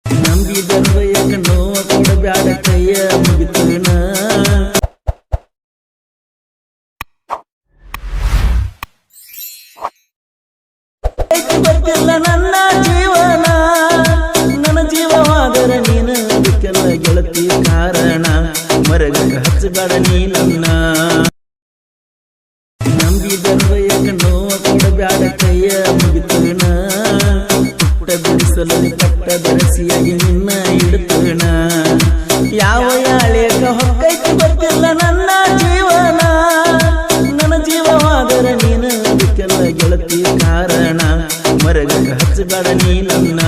ನಂಬಿದರ ಯಾಕ ನೋವ ಕೊಡಬ್ಯಾಡ ಕೈಯ ಮುಗಿತನ ಗೊತ್ತಿಲ್ಲ ನನ್ನ ಜೀವನ ನನ್ನ ಜೀವವಾದರ ನೀನು ಅದಕ್ಕೆಲ್ಲ ಗೆಳತಿ ಕಾರಣ ಮರಗ ಹಚ್ಚಬೇಡ ನೀ ನನ್ನ ನಂಬಿದರ ಯಾಕ ನೋವ ಕೊಡಬ್ಯಾಡ ಕೈಯ ಮುಗಿತನ ಬಿಡಿಸಲು ಪಟ್ಟ ಬೆರಸಿಯಾಗಿ ನಿನ್ನ ಇಡುತ್ತಣ ಯಾವ ಯಾಳೆಕ ಹೊಕ್ಕೈತಿ ಗೊತ್ತಿಲ್ಲ ನನ್ನ ಜೀವನ ನನ್ನ ಜೀವವಾದರ ನೀನು ಅದಕ್ಕೆಲ್ಲ ಗೆಳತಿ ಕಾರಣ ಮರಗ ಹಚ್ಚಬೇಡ ನೀ ನನ್ನ